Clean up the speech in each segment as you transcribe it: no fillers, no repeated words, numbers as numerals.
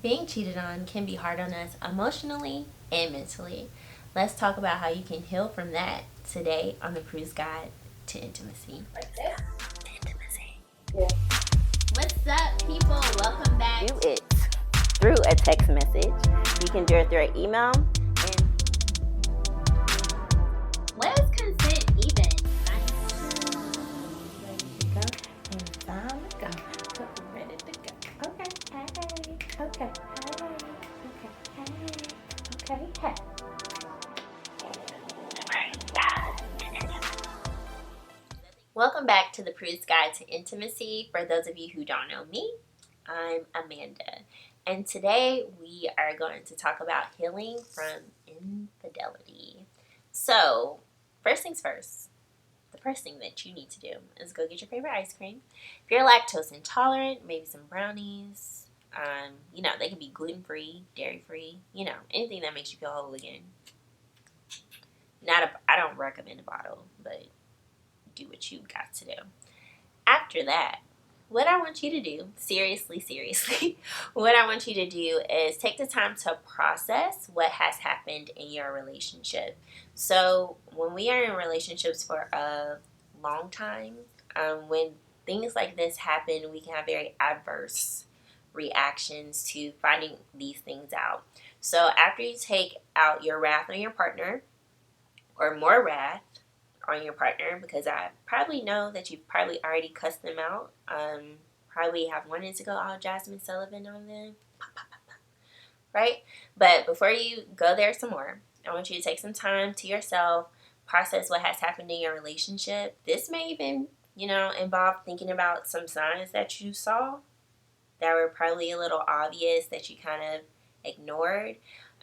Being cheated on can be hard on us emotionally and mentally. Let's talk about how you can heal from that today on the Cruise Guide to Intimacy. Like that. Intimacy. Yeah. What's up, people? Welcome back. Do it through a text message. You can do it through an email. And what is consent even? Ready to go. Okay. Hey. Okay. Hey. Welcome back to the Cruise Guide to Intimacy. For those of you who don't know me, I'm Amanda. And today we are going to talk about healing from infidelity. So, first things first, the first thing that you need to do is go get your favorite ice cream. If you're lactose intolerant, maybe some brownies. They can be gluten-free, dairy-free, anything that makes you feel whole again. I don't recommend a bottle, but do what you got to do. After that, what I want you to do, seriously, what I want you to do is take the time to process what has happened in your relationship. So when we are in relationships for a long time, when things like this happen, we can have very adverse reactions to finding these things out. So after you take out your wrath on your partner, or more wrath on your partner, because I probably know that you've probably already cussed them out. Probably have wanted to go all Jasmine Sullivan on them. Right? But before you go there some more, I want you to take some time to yourself, process what has happened in your relationship. This may even, involve thinking about some signs that you saw that were probably a little obvious that you kind of ignored.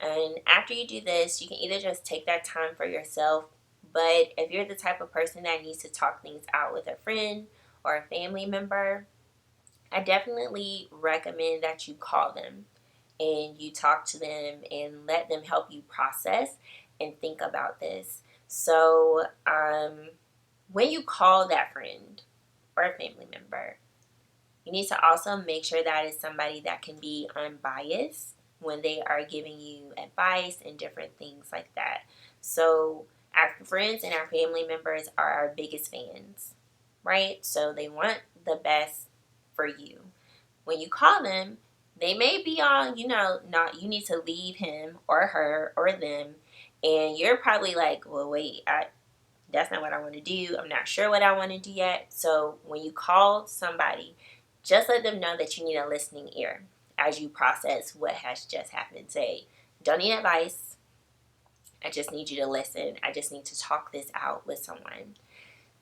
And after you do this, you can either just take that time for yourself, but if you're the type of person that needs to talk things out with a friend or a family member, I definitely recommend that you call them and you talk to them and let them help you process and think about this. So, when you call that friend or a family member, you need to also make sure that it's somebody that can be unbiased when they are giving you advice and different things like that. So our friends and our family members are our biggest fans, right? So they want the best for you. When you call them, they may be on, not you need to leave him or her or them, and you're probably like, well, wait, that's not what I want to do. I'm not sure what I want to do yet. So when you call somebody, just let them know that you need a listening ear as you process what has just happened. Say, don't need advice. I just need you to listen. I just need to talk this out with someone.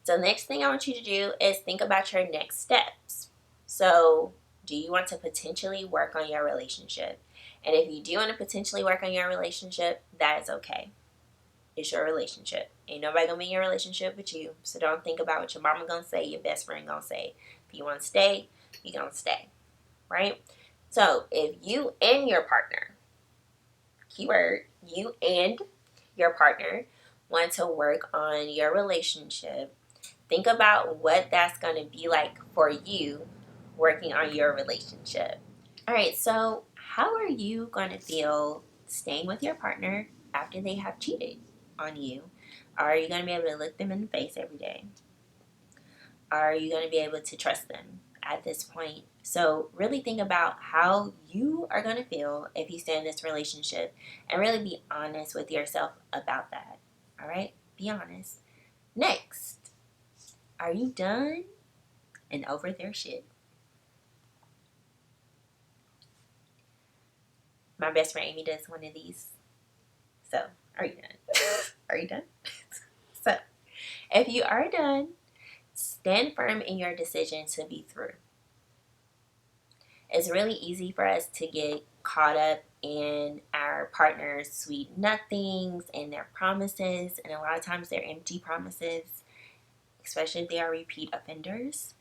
So next thing I want you to do is think about your next steps. So do you want to potentially work on your relationship? And if you do want to potentially work on your relationship, that is okay. It's your relationship. Ain't nobody gonna be in your relationship with you. So don't think about what your mama gonna say, your best friend gonna say. If you want to stay, you gonna stay, right? So if you and your partner, keyword, you and your partner want to work on your relationship, think about what that's gonna be like for you working on your relationship. All right, so how are you gonna feel staying with your partner after they have cheated on you? Are you going to be able to look them in the face every day? Are you going to be able to trust them at this point? So really think about how you are going to feel if you stay in this relationship and really be honest with yourself about that. All right? Be honest. Next, are you done and over their shit? My best friend Amy does one of these. So, are you done? Are you done? So, if you are done, stand firm in your decision to be through. It's really easy for us to get caught up in our partner's sweet nothings and their promises, and a lot of times they're empty promises, especially if they are repeat offenders,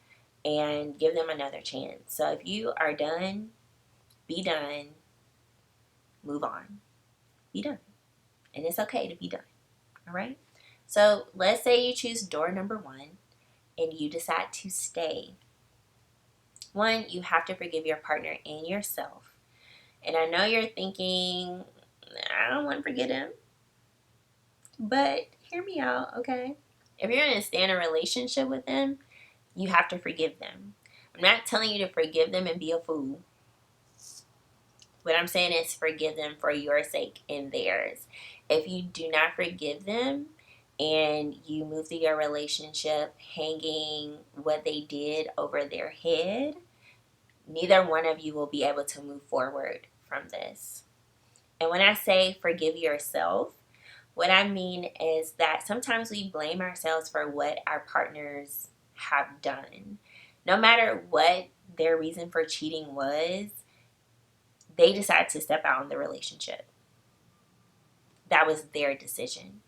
and give them another chance. So if you are done, be done, move on, be done. And it's okay to be done, all right? So let's say you choose door number 1 and you decide to stay. 1, you have to forgive your partner and yourself. And I know you're thinking, I don't want to forget him. But hear me out, okay? If you're going to stay in a relationship with them, you have to forgive them. I'm not telling you to forgive them and be a fool. What I'm saying is forgive them for your sake and theirs. If you do not forgive them and you move through your relationship hanging what they did over their head, neither one of you will be able to move forward from this. And when I say forgive yourself, what I mean is that sometimes we blame ourselves for what our partners have done. No matter what their reason for cheating was, they decided to step out in the relationship. That was their decision.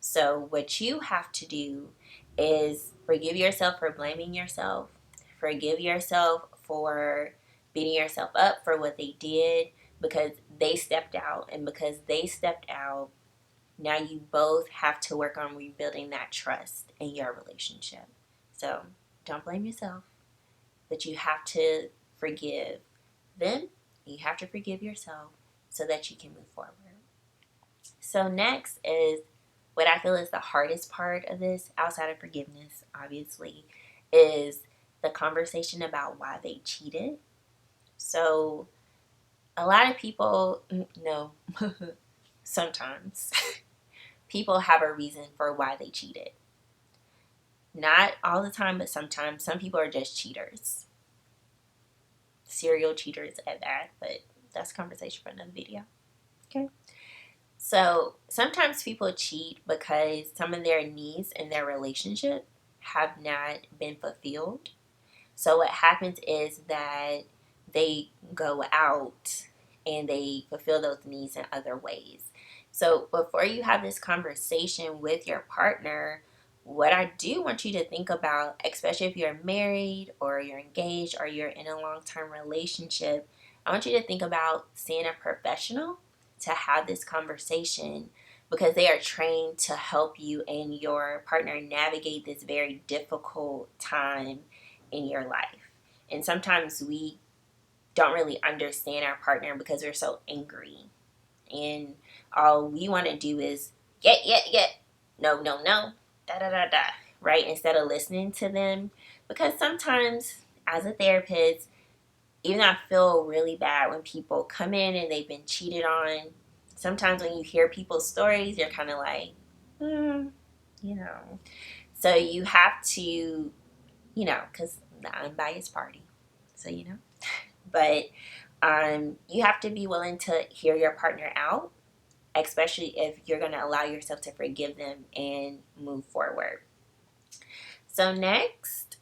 So, what you have to do is forgive yourself for blaming yourself, forgive yourself for beating yourself up for what they did because they stepped out. And because they stepped out, now you both have to work on rebuilding that trust in your relationship. So, don't blame yourself, but you have to forgive them. You have to forgive yourself so that you can move forward. So, next is what I feel is the hardest part of this, outside of forgiveness, obviously, is the conversation about why they cheated. So, a lot of people, no, sometimes, people have a reason for why they cheated. Not all the time, but sometimes. Some people are just cheaters. Serial cheaters at that, but that's a conversation for another video. Okay. So sometimes people cheat because some of their needs in their relationship have not been fulfilled. So what happens is that they go out and they fulfill those needs in other ways. So before you have this conversation with your partner, what I do want you to think about, especially if you're married or you're engaged or you're in a long-term relationship, I want you to think about seeing a professional to have this conversation because they are trained to help you and your partner navigate this very difficult time in your life. And sometimes we don't really understand our partner because we're so angry. And all we want to do is get, no, no, no, da, da, da, da, right? Instead of listening to them. Because sometimes, as a therapist, even though I feel really bad when people come in and they've been cheated on, sometimes when you hear people's stories, you're kind of like, you know. So you have to, because the unbiased party. So, But you have to be willing to hear your partner out, especially if you're going to allow yourself to forgive them and move forward. So next,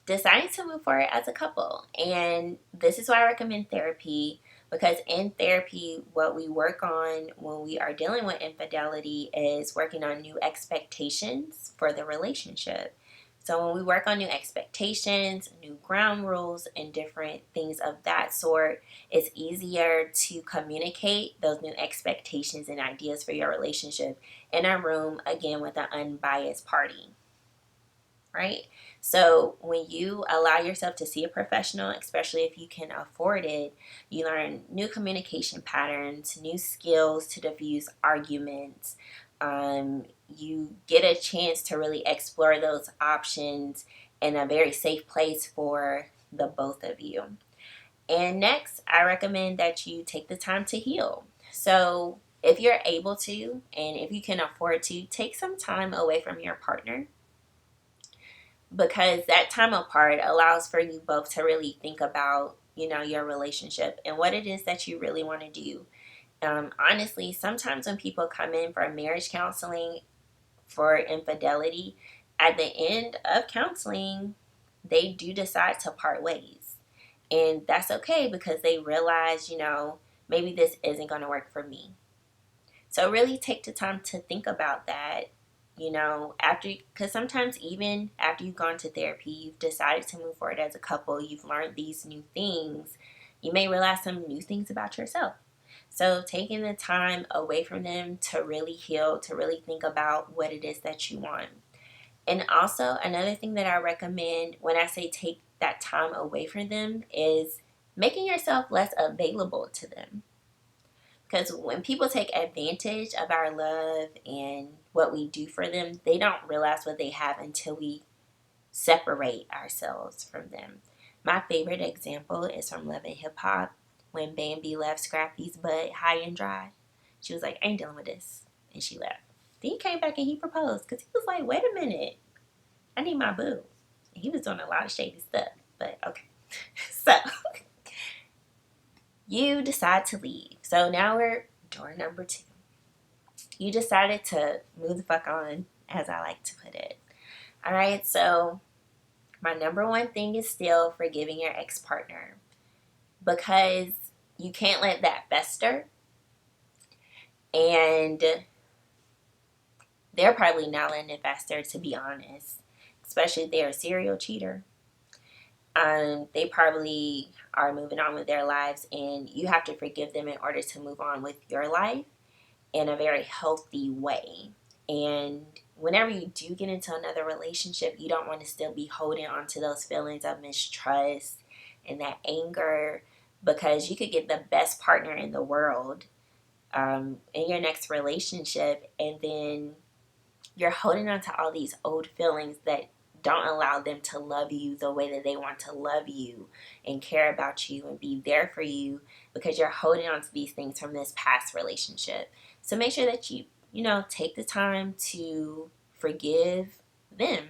deciding to move forward as a couple. And this is why I recommend therapy, because in therapy, what we work on when we are dealing with infidelity is working on new expectations for the relationship. So when we work on new expectations, new ground rules, and different things of that sort, it's easier to communicate those new expectations and ideas for your relationship in a room, again, with an unbiased party. Right? So when you allow yourself to see a professional, especially if you can afford it, you learn new communication patterns, new skills to diffuse arguments. You get a chance to really explore those options in a very safe place for the both of you. And next, I recommend that you take the time to heal. So if you're able to, and if you can afford to, take some time away from your partner, because that time apart allows for you both to really think about, your relationship and what it is that you really want to do. Honestly, sometimes when people come in for marriage counseling for infidelity, at the end of counseling, they do decide to part ways. And that's okay because they realize, maybe this isn't going to work for me. So really take the time to think about that, because sometimes even after you've gone to therapy, you've decided to move forward as a couple, you've learned these new things, you may realize some new things about yourself. So taking the time away from them to really heal, to really think about what it is that you want. And also another thing that I recommend when I say take that time away from them is making yourself less available to them. Because when people take advantage of our love and what we do for them, they don't realize what they have until we separate ourselves from them. My favorite example is from Love and Hip Hop when Bambi left Scrappy's butt high and dry. She was like, I ain't dealing with this. And she left. Then he came back and he proposed because he was like, wait a minute, I need my boo. And he was doing a lot of shady stuff, but okay. So you decide to leave. So now we're door number 2. You decided to move the fuck on, as I like to put it. All right, so my number one thing is still forgiving your ex-partner because you can't let that fester. And they're probably not letting it fester, to be honest, especially if they're a serial cheater. They probably are moving on with their lives, and you have to forgive them in order to move on with your life in a very healthy way. And whenever you do get into another relationship, you don't want to still be holding on to those feelings of mistrust and that anger, because you could get the best partner in the world in your next relationship, and then you're holding on to all these old feelings that don't allow them to love you the way that they want to love you and care about you and be there for you, because you're holding on to these things from this past relationship. So make sure that you take the time to forgive them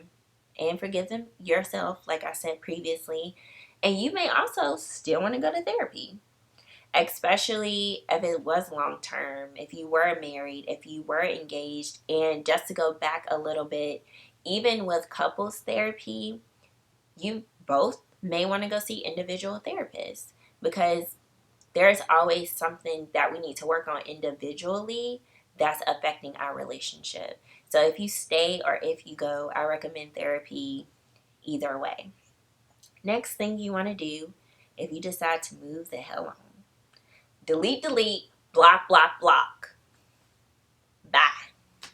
and forgive them yourself, like I said previously. And you may also still want to go to therapy, especially if it was long term, if you were married, if you were engaged. And just to go back a little bit, even with couples therapy, you both may want to go see individual therapists, because there's always something that we need to work on individually that's affecting our relationship. So if you stay or if you go, I recommend therapy either way. Next thing you want to do, if you decide to move the hell on, delete, block, block, block. Bye.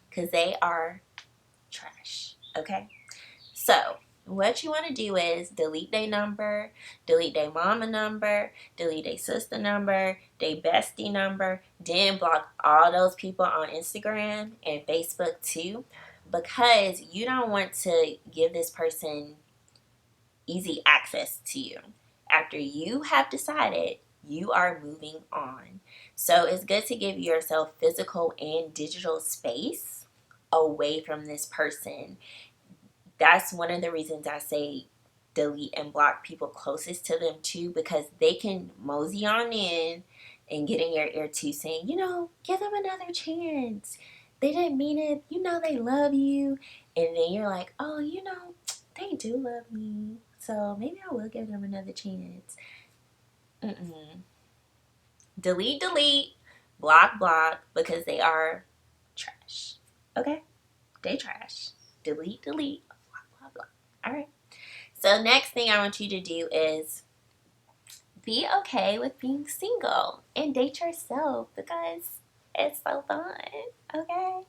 Because they are trash. Okay? So, what you want to do is delete their number, delete their mama number, delete their sister number, their bestie number, then block all those people on Instagram and Facebook too, because you don't want to give this person easy access to you after you have decided you are moving on. So it's good to give yourself physical and digital space away from this person. That's one of the reasons I say delete and block people closest to them too, because they can mosey on in and get in your ear too, saying, give them another chance. They didn't mean it. They love you. And then you're like, oh, they do love me. So maybe I will give them another chance. Mm-mm. Delete, block, block, because they are trash. Okay? They trash. Delete, block, block, block. All right. So next thing I want you to do is be okay with being single and date yourself, because it's so fun. Okay?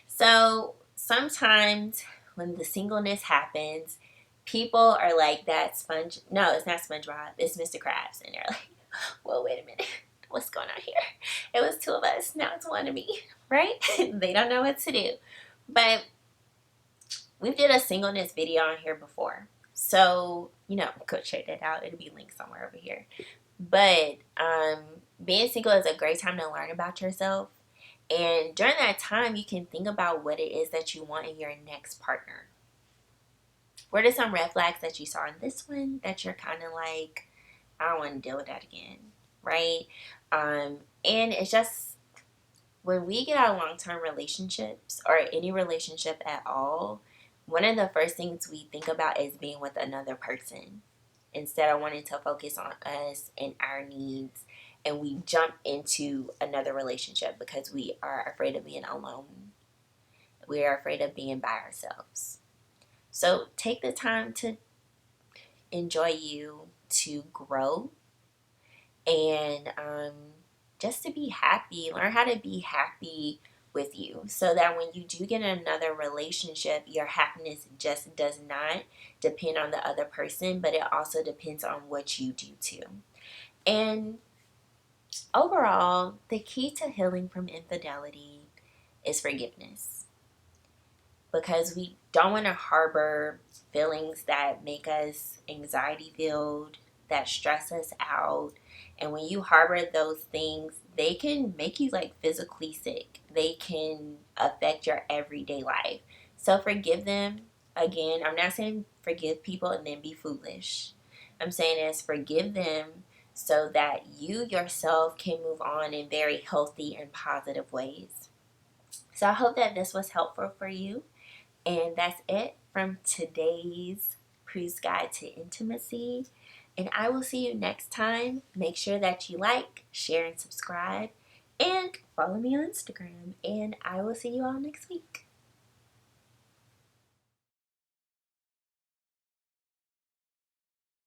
So sometimes when the singleness happens, people are like that sponge. No, it's not SpongeBob. It's Mr. Krabs. And they're like, well, wait a minute. What's going on here? It was 2 of us. Now it's 1 of me. Right? They don't know what to do. But we did a singleness video on here before. So, go check that out. It'll be linked somewhere over here. But being single is a great time to learn about yourself. And during that time, you can think about what it is that you want in your next partner. What are some red flags that you saw in this one that you're kind of like, I don't want to deal with that again, right? And it's just, when we get out of long-term relationships or any relationship at all, one of the first things we think about is being with another person instead of wanting to focus on us and our needs. And we jump into another relationship because we are afraid of being alone. We are afraid of being by ourselves. So take the time to enjoy you, to grow, and just to be happy. Learn how to be happy with you, so that when you do get in another relationship, your happiness just does not depend on the other person, but it also depends on what you do too. And overall, the key to healing from infidelity is forgiveness, because we don't want to harbor feelings that make us anxiety filled, that stress us out. And when you harbor those things, they can make you like physically sick. They can affect your everyday life. So forgive them. Again, I'm not saying forgive people and then be foolish. I'm saying is forgive them so that you yourself can move on in very healthy and positive ways. So I hope that this was helpful for you. And that's it from today's Cruise Guide to Intimacy. And I will see you next time. Make sure that you like, share, and subscribe. And follow me on Instagram. And I will see you all next week.